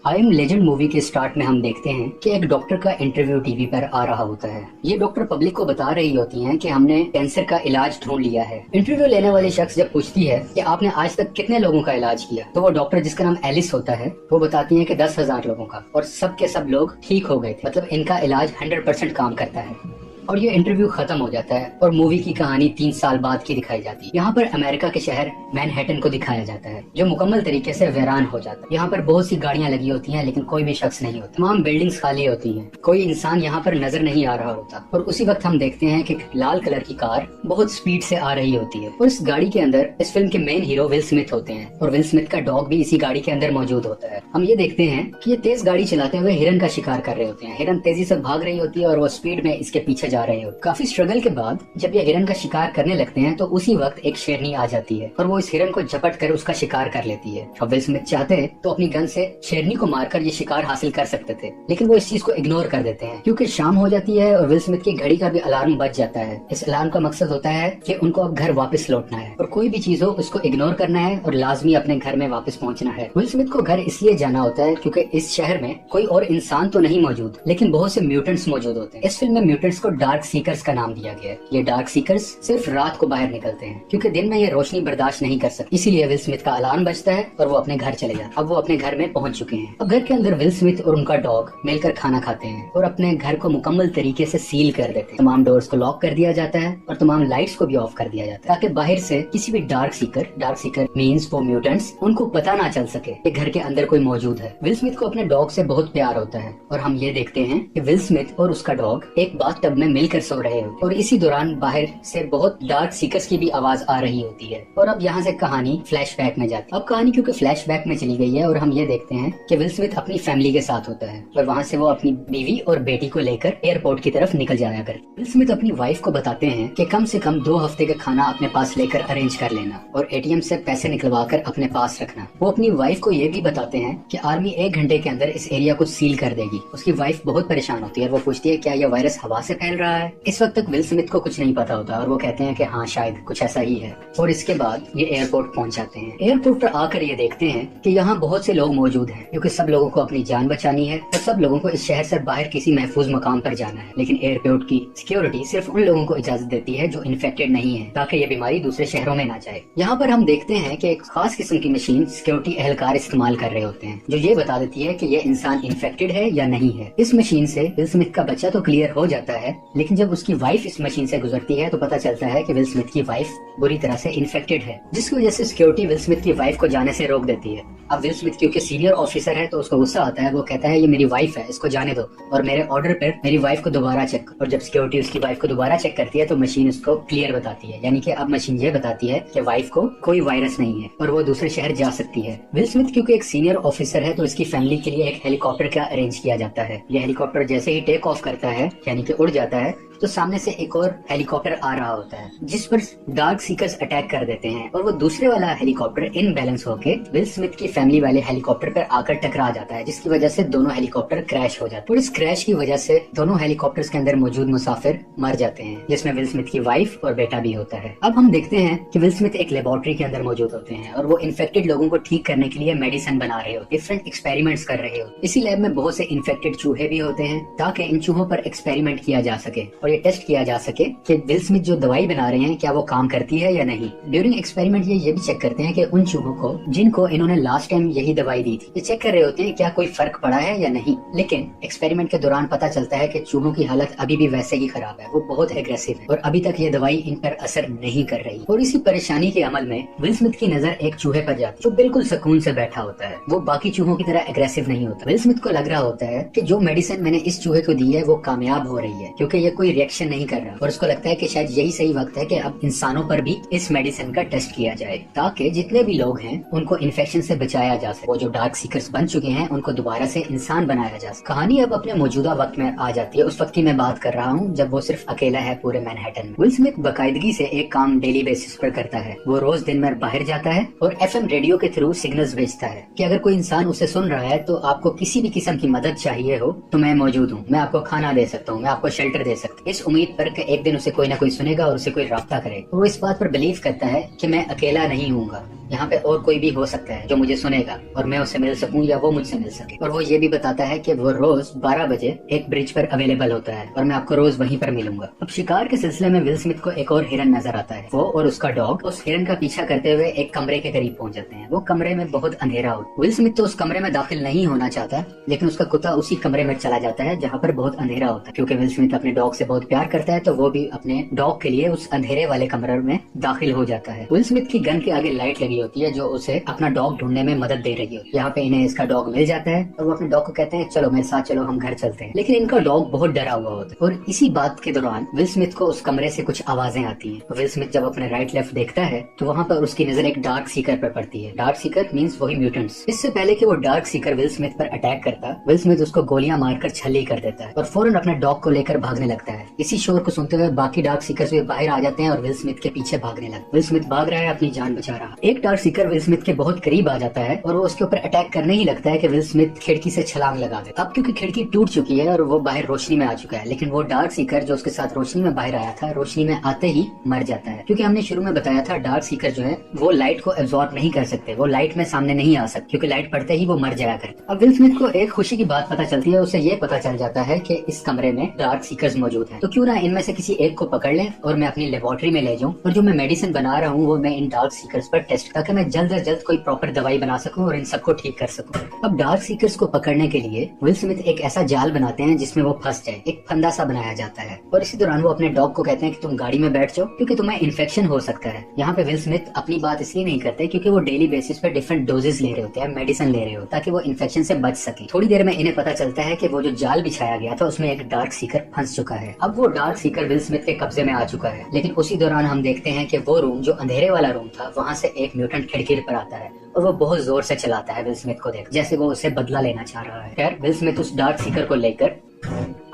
I am legend movie के start में हम देखते हैं कि एक डॉक्टर का इंटरव्यू टीवी पर आ रहा होता है। ये डॉक्टर पब्लिक को बता रही होती हैं कि हमने कैंसर का इलाज ढूंढ लिया है। इंटरव्यू लेने वाली शख्स जब पूछती है कि आपने आज तक कितने लोगों का इलाज किया, तो वो डॉक्टर जिसका नाम एलिस होता है वो बताती है कि 10,000 लोगों का, और सब के सब लोग ठीक हो गए थे। मतलब इनका इलाज 100% काम करता है। और ये इंटरव्यू खत्म हो जाता है और मूवी की कहानी 3 साल बाद की दिखाई जाती है। यहाँ पर अमेरिका के शहर मैनहट्टन को दिखाया जाता है जो मुकम्मल तरीके से वीरान हो जाता है। यहाँ पर बहुत सी गाड़ियाँ लगी होती हैं लेकिन कोई भी शख्स नहीं होता। तमाम बिल्डिंग्स खाली होती हैं, कोई इंसान यहाँ पर नजर नहीं आ रहा होता। और उसी वक्त हम देखते हैं कि लाल कलर की कार बहुत स्पीड से आ रही होती है और इस गाड़ी के अंदर इस फिल्म के मेन हीरो विल स्मिथ होते हैं और विल स्मिथ का डॉग भी इसी गाड़ी के अंदर मौजूद होता है। हम ये देखते हैं कि ये तेज गाड़ी चलाते हुए हिरन का शिकार कर रहे होते हैं। हिरन तेजी से भाग रही होती है और वो स्पीड में इसके पीछे जा रहे होते हैं। काफी स्ट्रगल के बाद जब ये हिरन का शिकार करने लगते हैं तो उसी वक्त एक शेरनी आ जाती है और वो इस हिरन को झपट कर उसका शिकार कर लेती है। अब विल स्मिथ चाहते तो अपनी गन से शेरनी को मारकर ये शिकार हासिल कर सकते थे, लेकिन वो इस चीज को इग्नोर कर देते हैं क्योंकि शाम हो जाती है और विल स्मिथ की घड़ी का भी अलार्म बज जाता है। इस अलार्म का मकसद होता है कि उनको अब घर वापस लौटना है और कोई भी चीज हो उसको इग्नोर करना है और लाजमी अपने घर में वापस पहुंचना है। विल स्मिथ को घर इसलिए जाना होता है क्योंकि इस शहर में कोई और इंसान तो नहीं मौजूद, लेकिन बहुत से म्यूटेंट्स मौजूद होते हैं। इस फिल्म में म्यूटेंट्स को डार्क सीकर्स का नाम दिया गया है। ये डार्क सीकर्स सिर्फ रात को बाहर निकलते हैं क्योंकि दिन में ये रोशनी बर्दाश्त नहीं कर सकते। इसीलिए विल स्मिथ का अलार्म बजता है और वो अपने घर चले जाते हैं। अब वो अपने घर में पहुंच चुके हैं। अब घर के अंदर विल स्मिथ और उनका डॉग मिलकर खाना खाते हैं और अपने घर को मुकम्मल तरीके से सील कर देते हैं। तमाम डोर्स को लॉक कर दिया जाता है और तमाम लाइट्स को भी ऑफ कर दिया जाता है ताकि बाहर से किसी भी डार्क सीकर मीन्स वो म्यूटेंट्स, उनको पता ना चल सके कि घर के अंदर कोई मौजूद है। विल स्मिथ को अपने डॉग से बहुत प्यार होता है और हम ये देखते हैं कि विल स्मिथ और उसका डॉग एक बाथटब में मिलकर सो रहे होते हैं और इसी दौरान बाहर से बहुत डार्क सीकर्स की भी आवाज आ रही होती है। और अब यहाँ से कहानी फ्लैशबैक में जाती है। अब कहानी क्योंकि फ्लैशबैक में चली गई है और हम ये देखते हैं कि विल स्मिथ अपनी फैमिली के साथ होता है और वहाँ से वो अपनी बीवी और बेटी को लेकर एयरपोर्ट की तरफ निकल जाया कर। विल स्मिथ अपनी वाइफ को बताते हैं कि कम से कम 2 हफ्ते का खाना अपने पास लेकर अरेंज कर लेना और एटीएम से पैसे निकलवा कर अपने पास रखना। वो अपनी वाइफ को ये भी बताते हैं कि आर्मी 1 घंटे के अंदर इस एरिया को सील कर देगी। उसकी वाइफ बहुत परेशान होती है और वो पूछती है क्या यह वायरस हवा से फैल रहा है। इस वक्त तक विल स्मिथ को कुछ नहीं पता होता और वो कहते हैं कि हाँ शायद कुछ ऐसा ही है। और इसके बाद ये एयरपोर्ट पहुंच जाते हैं। एयरपोर्ट पर आकर ये देखते हैं कि यहाँ बहुत से लोग मौजूद हैं क्योंकि सब लोगों को अपनी जान बचानी है और सब लोगों को इस शहर से बाहर किसी महफूज मकाम पर जाना है। लेकिन एयरपोर्ट की सिक्योरिटी सिर्फ उन लोगों को इजाजत देती है जो इन्फेक्टेड नहीं है ताकि ये बीमारी दूसरे शहरों में ना जाए। यहाँ पर हम देखते हैं कि एक खास किस्म की मशीन सिक्योरिटी एहलकार इस्तेमाल कर रहे होते हैं जो ये बता देती है कि ये इंसान इन्फेक्टेड है या नहीं है। इस मशीन से विल स्मिथ का बच्चा तो क्लियर हो जाता है, लेकिन जब उसकी वाइफ इस मशीन से गुजरती है तो पता चलता है कि विल स्मिथ की वाइफ बुरी तरह से इन्फेक्टेड है, जिसकी वजह से सिक्योरिटी विल स्मिथ की वाइफ को जाने से रोक देती है। अब विल स्मिथ क्योंकि सीनियर ऑफिसर है तो उसको गुस्सा आता है। वो कहता है ये मेरी वाइफ है, इसको जाने दो और मेरे ऑर्डर पर मेरी वाइफ को दोबारा चेक। और जब सिक्योरिटी उसकी वाइफ को दोबारा चेक करती है तो मशीन उसको क्लियर बताती है, यानी कि अब मशीन ये बताती है कि वाइफ को कोई वायरस नहीं है और वो दूसरे शहर जा सकती है। विल स्मिथ क्योंकि एक सीनियर ऑफिसर है तो इसकी फैमिली के लिए एक हेलीकॉप्टर का अरेंज किया जाता है। यह हेलीकॉप्टर जैसे ही टेक ऑफ करता है यानी कि उड़ जाता है तो सामने से एक और हेलीकॉप्टर आ रहा होता है जिस पर डार्क सीकर्स अटैक कर देते हैं और वो दूसरे वाला हेलीकॉप्टर इनबैलेंस होके विल स्मिथ की फैमिली वाले हेलीकॉप्टर पर आकर टकरा जाता है, जिसकी वजह से दोनों हेलीकॉप्टर क्रैश हो जाते हैं। और इस क्रैश की वजह से दोनों हेलीकॉप्टर्स के अंदर मौजूद मुसाफिर मर जाते हैं, जिसमें विल स्मिथ की वाइफ और बेटा भी होता है। अब हम देखते हैं कि विल स्मिथ एक लेबोरेटरी के अंदर मौजूद होते हैं और वो इन्फेक्टेड लोगों को ठीक करने के लिए मेडिसिन बना रहे होते, डिफरेंट एक्सपेरिमेंट्स कर रहे होते। इसी लैब में बहुत से इन्फेक्टेड चूहे भी होते हैं ताकि इन चूहों पर एक्सपेरिमेंट किया जा सके और ये टेस्ट किया जा सके कि विल स्मिथ जो दवाई बना रहे हैं क्या वो काम करती है या नहीं। ड्यूरिंग एक्सपेरिमेंट ये भी चेक करते हैं कि उन चूहों को जिनको इन्होंने लास्ट टाइम यही दवाई दी थी, ये चेक कर रहे होते हैं क्या कोई फर्क पड़ा है या नहीं। लेकिन एक्सपेरिमेंट के दौरान पता चलता है कि चूहों की हालत अभी भी वैसे ही खराब है, वो बहुत एग्रेसिव है और अभी तक ये दवाई इन पर असर नहीं कर रही। और इसी परेशानी के अमल में विल स्मिथ की नजर एक चूहे पर जाती है जो बिल्कुल सुकून से बैठा होता है। वो बाकी चूहों की तरह एग्रेसिव नहीं होता। विल स्मिथ को लग रहा होता है कि जो मेडिसिन मैंने इस चूहे को दी है वो कामयाब हो रही है क्योंकि ये कोई रिएक्शन नहीं कर रहा और उसको लगता है कि शायद यही सही वक्त है कि अब इंसानों पर भी इस मेडिसिन का टेस्ट किया जाए ताकि जितने भी लोग हैं उनको इन्फेक्शन से बचाया जा सके। वो जो डार्क सीकर्स बन चुके हैं उनको दोबारा से इंसान बनाया जा सके। कहानी अब अपने मौजूदा वक्त में आ जाती है, उस वक्त की मैं बात कर रहा हूँ जब वो सिर्फ अकेला है पूरे मैनहट्टन में। विल स्मिथ बाकायदगी से एक काम डेली बेसिस पर करता है। वो रोज दिन भर बाहर जाता है और FM रेडियो के थ्रू सिग्नल्स भेजता है कि अगर कोई इंसान उसे सुन रहा है तो आपको किसी भी किस्म की मदद चाहिए हो तो मैं मौजूद हूँ, मैं आपको खाना दे सकता हूँ, मैं आपको शेल्टर दे सकता हूँ, इस उम्मीद पर कि एक दिन उसे कोई ना कोई सुनेगा और उसे कोई रास्ता करे। वो इस बात पर बिलीव करता है कि मैं अकेला नहीं हूँगा, यहाँ पे और कोई भी हो सकता है जो मुझे सुनेगा और मैं उससे मिल सकूं या वो मुझसे मिल सके। और वो ये भी बताता है कि वो रोज 12 बजे एक ब्रिज पर अवेलेबल होता है और मैं आपको रोज वहीं पर मिलूंगा। अब शिकार के सिलसिले में विल स्मिथ को एक और हिरन नजर आता है। वो और उसका डॉग उस हिरन का पीछा करते हुए एक कमरे के करीब पहुंच जाते हैं। वो कमरे में बहुत अंधेरा होता है। विल स्मिथ तो उस कमरे में दाखिल नहीं होना चाहता, लेकिन उसका कुत्ता उसी कमरे में चला जाता है जहाँ पर बहुत अंधेरा होता है। क्योंकि विल स्मिथ अपने डॉग से बहुत प्यार करता है तो वो भी अपने डॉग के लिए उस अंधेरे वाले कमरे में दाखिल हो जाता है। विल स्मिथ की गन के आगे लाइट लगी होती है जो उसे अपना डॉग ढूंढने में मदद दे रही होती है। यहाँ पे इन्हें इसका डॉग मिल जाता है और वो अपने डॉग को कहते हैं चलो मेरे साथ चलो, हम घर चलते हैं। लेकिन इनका डॉग बहुत डरा हुआ होता है और इसी बात के दौरान विल स्मिथ को उस कमरे से कुछ आवाजें आती हैं। विल स्मिथ जब अपने राइट लेफ्ट देखता है तो वहाँ पर उसकी नजर एक डार्क सीकर पर पड़ती है। डार्क सीकर मींस वही म्यूटेंट्स। इससे पहले कि वो डार्क सीकर विल स्मिथ पर अटैक करता, विल स्मिथ उसको गोलियां मारकर छल्ली कर देता है और फौरन अपने डॉग को लेकर भागने लगता है। इसी शोर को सुनते हुए बाकी डार्क सीकर्स भी बाहर आ जाते हैं और विल स्मिथ के पीछे भागने लगते हैं। विल स्मिथ भाग रहा है, अपनी जान बचा रहा। एक डार्क सीकर विल स्मिथ के बहुत करीब आ जाता है और वो उसके ऊपर अटैक करने ही लगता है कि विल स्मिथ खिड़की से छलांग लगा दे। अब क्योंकि खिड़की टूट चुकी है और वो बाहर रोशनी में आ चुका है, लेकिन वो डार्क सीकर जो उसके साथ रोशनी में बाहर आया था, रोशनी में आते ही मर जाता है। क्योंकि हमने शुरू में बताया था डार्क सीकर जो है वो लाइट को एब्जॉर्ब नहीं कर सकते, वो लाइट में सामने नहीं आ सकते क्योंकि लाइट पड़ते ही वो मर जाया करते। अब विल स्मिथ को एक खुशी की बात पता चलती है। उसे ये पता चल जाता है कि इस कमरे में डार्क सीकर्स मौजूद हैं, तो क्यों ना इनमें से किसी एक को पकड़ ले और मैं अपनी लेबोरेटरी में ले जाऊं और जो मैं मेडिसिन बना रहा हूँ वो मैं इन डार्क सीकर्स पर टेस्ट, ताकि मैं जल्द से जल्द कोई प्रॉपर दवाई बना सकूं और इन सबको ठीक कर सकूं। अब डार्क सीकर्स को पकड़ने के लिए विल स्मिथ एक ऐसा जाल बनाते हैं जिसमें वो फंस जाए। एक फंदा सा बनाया जाता है और इसी दौरान वो अपने डॉग को कहते हैं कि तुम गाड़ी में बैठ जाओ क्योंकि तुम्हें इन्फेक्शन हो सकता है। यहाँ पे विल स्मिथ अपनी बात इसलिए नहीं करते क्योंकि वो डेली बेसिस पे डिफरेंट डोजेस ले रहे होते हैं, मेडिसिन ले रहे हो ताकि वो इन्फेक्शन से बच सके। थोड़ी देर में इन्हें पता चलता है कि वो जो जाल बिछाया गया था उसमें एक डार्क सीकर फंस चुका है। अब वो डार्क सीकर विल स्मिथ के कब्जे में आ चुका है। लेकिन उसी दौरान हम देखते हैं कि वो रूम जो अंधेरे वाला रूम था वहाँ से एक म्यूटेंट खिड़की पर आता है और वो बहुत जोर से चलाता है विल स्मिथ को देख, जैसे वो उसे बदला लेना चाह रहा है। खैर विल स्मिथ उस डार्क सीकर को लेकर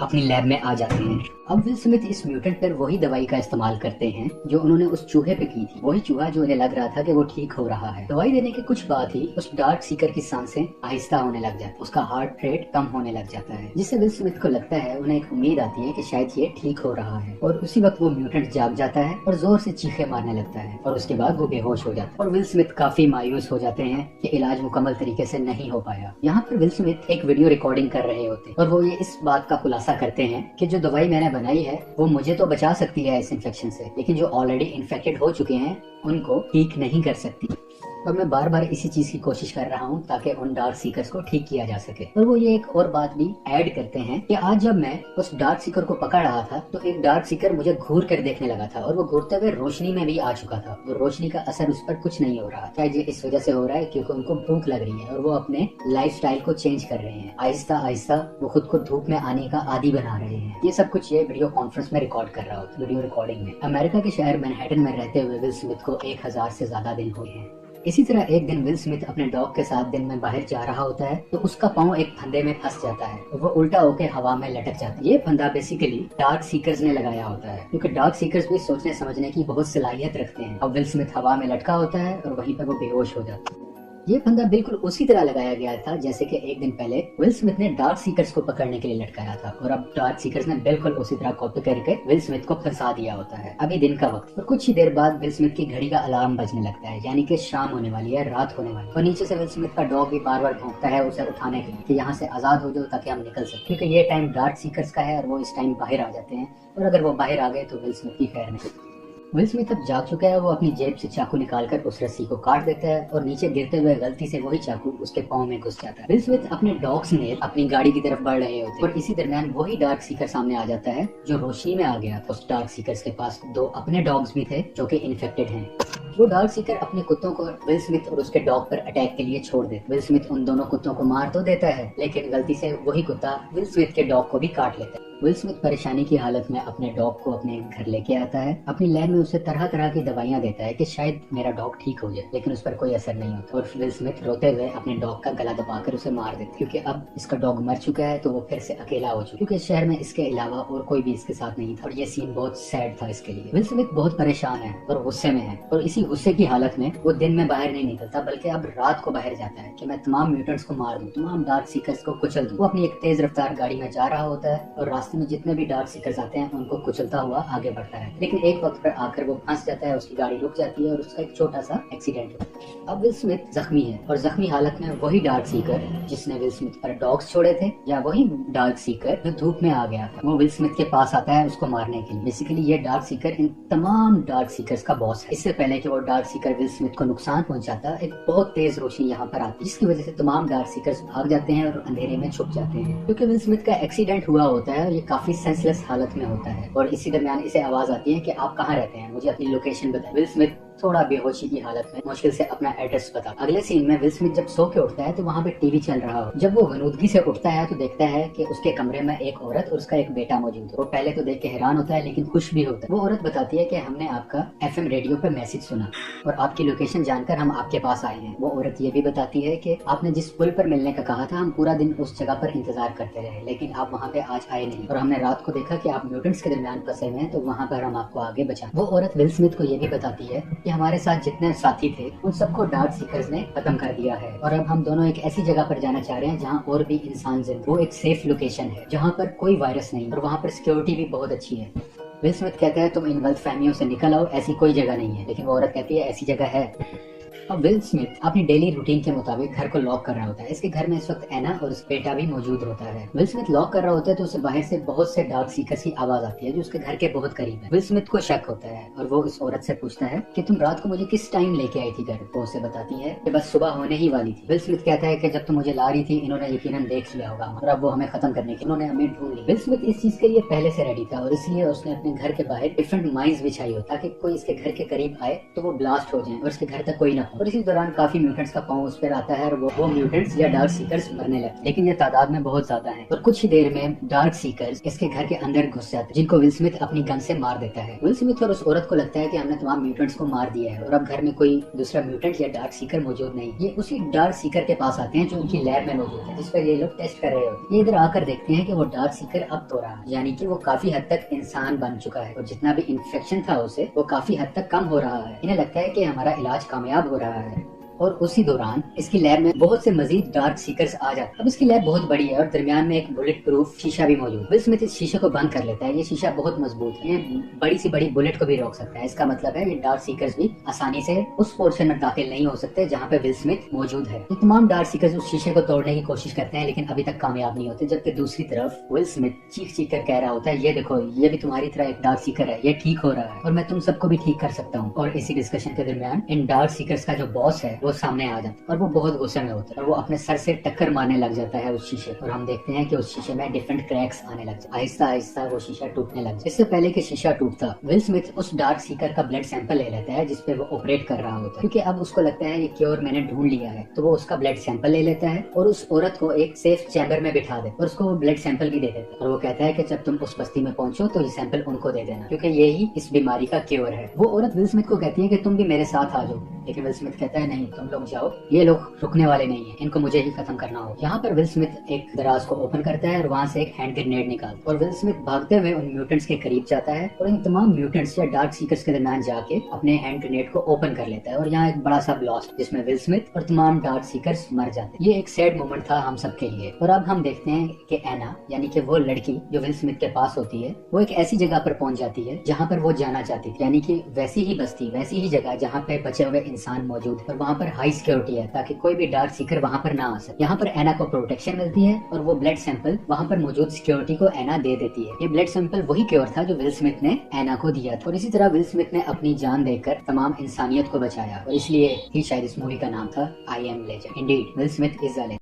अपनी लैब में आ जाते हैं। अब विल स्मिथ इस म्यूटेंट पर वही दवाई का इस्तेमाल करते हैं जो उन्होंने उस चूहे पे की थी। वही चूहा जो उन्हें लग रहा था कि वो ठीक हो रहा है। दवाई देने के कुछ बाद ही उस डार्क सीकर की सांसें आहिस्ता होने लग जाती, उसका हार्ट रेट कम होने लग जाता है, जिससे विल स्मिथ को लगता है, उन्हें एक उम्मीद आती है कि शायद ये ठीक हो रहा है। और उसी वक्त वो म्यूटेंट जाग जाता है और जोर से चीखे मारने लगता है और उसके बाद वो बेहोश हो जाता है। और विल स्मिथ काफी मायूस हो जाते हैं कि इलाज मुकम्मल तरीके से नहीं हो पाया। यहाँ पर विल स्मिथ एक वीडियो रिकॉर्डिंग कर रहे होते और वो ये इस बात का खुलासा करते हैं कि जो दवाई मैंने बनाई है वो मुझे तो बचा सकती है इस इन्फेक्शन से, लेकिन जो ऑलरेडी इन्फेक्टेड हो चुके हैं उनको ठीक नहीं कर सकती। और मैं बार बार इसी चीज की कोशिश कर रहा हूँ ताकि उन डार्क सीकर्स को ठीक किया जा सके। और वो ये एक और बात भी ऐड करते हैं कि आज जब मैं उस डार्क सीकर को पकड़ रहा था तो एक डार्क सीकर मुझे घूर कर देखने लगा था और वो घूरते हुए रोशनी में भी आ चुका था और रोशनी का असर उस पर कुछ नहीं हो रहा। शायद ये इस वजह से हो रहा है क्योंकि उनको भूख लग रही है और वो अपने लाइफस्टाइल को चेंज कर रहे हैं। आहिस्ता आहिस्ता वो खुद को धूप में आने का आदी बना रहे हैं। ये सब कुछ ये वीडियो कॉन्फ्रेंस में रिकॉर्ड कर रहा होता, वीडियो रिकॉर्डिंग में। अमेरिका के शहर मैनहट्टन में रहते हुए विल स्मिथ को 1000 से ज्यादा दिन हुए हैं। इसी तरह एक दिन विल स्मिथ अपने डॉग के साथ दिन में बाहर जा रहा होता है तो उसका पाँव एक फंदे में फंस जाता है और वो उल्टा होकर हवा में लटक जाता है। ये फंदा बेसिकली डार्क सीकर्स ने लगाया होता है क्योंकि डार्क सीकर्स भी सोचने समझने की बहुत सलाहियत रखते हैं। अब विल स्मिथ हवा में लटका होता है और वहीं पर वो बेहोश हो जाता है। ये फंदा बिल्कुल उसी तरह लगाया गया था जैसे कि एक दिन पहले विल स्मिथ ने डार्क सीकर्स को पकड़ने के लिए लटकाया था और अब डार्क सीकर्स ने बिल्कुल उसी तरह कॉपी करके विल स्मिथ को फंसा दिया होता है। अभी दिन का वक्त और कुछ ही देर बाद विल स्मिथ की घड़ी का अलार्म बजने लगता है, यानी कि शाम होने वाली है, रात होने वाली है। और नीचे से विल स्मिथ का डॉग भी बार बार भौंकता है उसे उठाने के लिए कि यहाँ से आजाद हो जाओ ताकि हम निकल सके, क्योंकि ये टाइम डार्क सीकर्स का है और वो इस टाइम बाहर आ जाते हैं और अगर वो बाहर आ गए तो विल स्मिथ की खैर नहीं। विल स्मिथ अब जाग चुका है। वो अपनी जेब से चाकू निकालकर उस रस्सी को काट देता है और नीचे गिरते हुए गलती से वही चाकू उसके पाँव में घुस जाता है। विल स्मिथ अपने डॉग समेत अपनी गाड़ी की तरफ बढ़ रहे होते और इसी दरमियान वही डार्क सीकर सामने आ जाता है जो रोशनी में आ गया था। उस डार्क सीकर्स के पास 2 अपने डॉग्स भी थे जो कि इन्फेक्टेड हैं। वो डार्क सीकर अपने कुत्तों को विल स्मिथ और उसके डॉग पर अटैक के लिए छोड़ देते। विल स्मिथ उन दोनों कुत्तों को मार तो देता है लेकिन गलती से वही कुत्ता विल स्मिथ के डॉग को भी काट लेता है। विल स्मिथ परेशानी की हालत में अपने डॉग को अपने घर लेके आता है। अपनी लैब में उसे तरह तरह की दवाइयां देता है कि शायद मेरा डॉग ठीक हो जाए, लेकिन उस पर कोई असर नहीं होता और विल स्मिथ रोते हुए अपने डॉग का गला दबाकर उसे मार देता है क्योंकि अब इसका डॉग मर चुका है तो वो फिर से अकेला हो चुका, क्योंकि शहर में इसके अलावा और कोई भी इसके साथ नहीं था और ये सीन बहुत सैड था इसके लिए। विल स्मिथ बहुत परेशान है और गुस्से में है और इसी गुस्से की हालत में वो दिन में बाहर नहीं निकलता बल्कि अब रात को बाहर जाता है कि मैं तमाम म्यूटेंट्स को मार दूं, तमाम डार्क सीकर्स को कुचल दूं। वो अपनी एक तेज रफ्तार गाड़ी में जा रहा होता है और रास्ते रास्ते में जितने भी डार्क सीकर्स आते हैं उनको कुचलता हुआ आगे बढ़ता है, लेकिन एक वक्त पर आकर वो फंस जाता है, उसकी गाड़ी रुक जाती है और उसका एक छोटा सा एक्सीडेंट होता है। अब विल स्मिथ जख्मी है और जख्मी हालत में वही डार्क सीकर जिसने विल स्मिथ पर डॉग्स छोड़े थे, या वही डार्क सीकर जो धूप में आ गया था, वो विल स्मिथ के पास आता है उसको मारने के लिए। बेसिकली ये डार्क सीकर इन तमाम डार्क सीकर्स का बॉस है। इससे पहले कि वो डार्क सीकर विल स्मिथ को नुकसान पहुंचाता, एक बहुत तेज रोशनी यहाँ पर आती है, जिसकी वजह से तमाम डार्क सीकर्स भाग जाते हैं और अंधेरे में छुप जाते हैं। क्योंकि विल स्मिथ का एक्सीडेंट हुआ होता है और ये काफी सेंसलेस हालत में होता है, और इसी दरमियान इसे आवाज आती है कि आप कहाँ रहते हैं, मुझे अपनी लोकेशन बताएं। विल स्मिथ थोड़ा बेहोशी की हालत में मुश्किल से अपना एड्रेस बता। अगले सीन में विल स्मिथ जब सो के उठता है तो वहाँ पे टीवी चल रहा हो। जब वो गनूदगी से उठता है तो देखता है कि उसके कमरे में एक औरत और उसका एक बेटा मौजूद है। वो पहले तो देख के हैरान होता है लेकिन खुश भी होता है। वो औरत बताती है कि हमने आपका FM रेडियो पे मैसेज सुना और आपकी लोकेशन जानकर हम आपके पास आए हैं। वो औरत ये भी बताती है कि आपने जिस पुल पर मिलने का कहा था, हम पूरा दिन उस जगह पर इंतजार करते रहे, लेकिन आप वहाँ पे आज आए नहीं, और हमने रात को देखा कि आप म्यूटेंट्स के दरमियान फंसे हुए हैं, तो वहाँ पर हम आपको आगे बचा। वो औरत विल स्मिथ को ये भी बताती है कि हमारे साथ जितने साथी थे उन सबको डार्क सीकर्स ने खत्म कर दिया है, और अब हम दोनों एक ऐसी जगह पर जाना चाह रहे हैं जहाँ और भी इंसान जिंदा। वो एक सेफ लोकेशन है जहाँ पर कोई वायरस नहीं और वहाँ पर सिक्योरिटी भी बहुत अच्छी है। विल स्मिथ कहता है तुम इन गलतफहमियों से निकल आओ, ऐसी कोई जगह नहीं है, लेकिन वो औरत कहती है ऐसी जगह है। अब विल स्मिथ अपनी डेली रूटीन के मुताबिक घर को लॉक कर रहा होता है। इसके घर में इस वक्त एना और उसका बेटा भी मौजूद होता है। विल स्मिथ लॉक कर रहा होता है तो उसे बाहर से बहुत से डार्क सीकर्स की आवाज आती है जो उसके घर के बहुत करीब है। विल स्मिथ को शक होता है और वो इस औरत से पूछता है कि तुम रात को मुझे किस टाइम लेके आई थी घर। वो उसे बताती है कि बस सुबह होने ही वाली थी। विल स्मिथ कहता है कि जब तुम मुझे ला रही थी इन्होंने यकीनन देख लिया होगा और अब वो हमें खत्म करने के उन्होंने हमें ढूंढ ली। विल स्मिथ इस चीज के लिए पहले से रेडी था और इसलिए उसने अपने घर के बाहर डिफरेंट माइंस बिछाई हो ताकि कोई इसके घर के करीब आए तो वो ब्लास्ट हो जाए और इसके घर तक कोई ना हो। और इसी दौरान काफी म्यूटेंट्स का पांव उस पर आता है और वो म्यूटेंट्स या डार्क सीकर्स मरने लगते हैं, लेकिन ये तादाद में बहुत ज्यादा है। और कुछ ही देर में डार्क सीकर्स इसके घर के अंदर घुस जाते हैं जिनको विल स्मिथ अपनी गन से मार देता है। विल स्मिथ और उस औरत को लगता है कि हमने तमाम म्यूटेंट्स को मार दिया है और अब घर में कोई दूसरा म्यूटेंट या डार्क सीकर मौजूद नहीं। ये उसी डार्क सीकर के पास आते हैं जो उनकी लैब में मौजूद है, जिस पर ये लोग टेस्ट कर रहे होते हैं। ये इधर आकर देखते हैं कि वो डार्क सीकर अब तो रहा, यानी कि वो काफी हद तक इंसान बन चुका है और जितना भी इन्फेक्शन था उसे वो काफी हद तक कम हो रहा है। इन्हें लगता है कि हमारा इलाज कामयाब हो रहा है। और उसी दौरान इसकी लैब में बहुत से मजीद डार्क सीकर्स आ जाते हैं। अब इसकी लैब बहुत बड़ी है और दरमियान में एक बुलेट प्रूफ शीशा भी मौजूद है। विल स्मिथ इस शीशे को बंद कर लेता है। ये शीशा बहुत मजबूत है, ये बड़ी सी बड़ी बुलेट को भी रोक सकता है। इसका मतलब है ये डार्क सीकर्स भी आसानी से उस पोर्शन में दाखिल नहीं हो सकते जहाँ पे विल स्मिथ मौजूद है। ये तमाम डार्क सीकर्स उस शीशे को तोड़ने की कोशिश करते हैं लेकिन अभी तक कामयाब नहीं होते, जबकि दूसरी तरफ विल स्मिथ चीख चीख कर कह रहा होता है ये देखो ये भी तुम्हारी तरह एक डार्क सीकर है, ये ठीक हो रहा है और मैं तुम सबको भी ठीक कर सकता हूँ। और इसी डिस्कशन के दरमियान इन डार्क सीकर्स का जो बॉस है वो सामने आ जाता है और वो बहुत गुस्से में होता है और वो अपने सर से टक्कर मारने लग जाता है उस शीशे और हम देखते हैं कि उस शीशे में डिफरेंट क्रैक्स आने लग जाते हैं। आहिस्ता आहिस्ता वो शीशा टूटने लग जाता है। इससे पहले कि शीशा टूटता विल स्मिथ उस डार्क सीकर का ब्लड सैंपल ले लेता है जिसपे वो ऑपरेट कर रहा होता है, क्योंकि अब उसको लगता है ये क्योर मैंने ढूंढ लिया है। तो वो उसका ब्लड सैंपल ले लेता है और उस औरत को एक सेफ चैम्बर में बिठा दे और उसको वो ब्लड सैंपल भी दे देता है और वो कहता है कि जब तुम उस बस्ती में पहुंचो तो ये सैंपल उनको दे देना क्योंकि यही इस बीमारी का क्योर है। वो औरत विल स्मिथ को कहती है कि तुम भी मेरे साथ आ जाओ, लेकिन विल स्मिथ कहता है नहीं तुम लोग जाओ, ये लोग रुकने वाले नहीं है, इनको मुझे ही खत्म करना हो। यहाँ पर विल स्मिथ एक दराज को ओपन करता है और वहाँ से एक हैंड ग्रेनेड निकालता है और विल स्मिथ भागते हुए उन म्यूटेंट्स के करीब जाता है और इन तमाम म्यूटेंट्स या डार्क सीकर्स के दरमियान जाके अपने हैंड ग्रेनेड को ओपन कर लेता है और यहाँ एक बड़ा सा ब्लास्ट जिसमें विल स्मिथ और तमाम डार्क सीकर्स मर जाते हैं। ये एक सैड मोमेंट था हम सब के लिए। और अब हम देखते हैं कि एना यानी कि वो लड़की जो विल स्मिथ के पास होती है वो एक ऐसी जगह पर पहुंच जाती है जहाँ पर वो जाना चाहती थी, यानी कि वैसी ही बस्ती वैसी ही जगह जहाँ पे बचे हुए इंसान मौजूद है और वहाँ पर हाई सिक्योरिटी है ताकि कोई भी डार्क सीकर वहाँ पर ना आ सके। यहाँ पर एना को प्रोटेक्शन मिलती है और वो ब्लड सैंपल वहाँ पर मौजूद सिक्योरिटी को एना दे देती है। ये ब्लड सैंपल वही क्योर था जो विल स्मिथ ने एना को दिया था और इसी तरह विल स्मिथ ने अपनी जान देकर तमाम इंसानियत को बचाया और इसलिए ही शायद इस मूवी का नाम था I am legend. Indeed will Smith is a legend.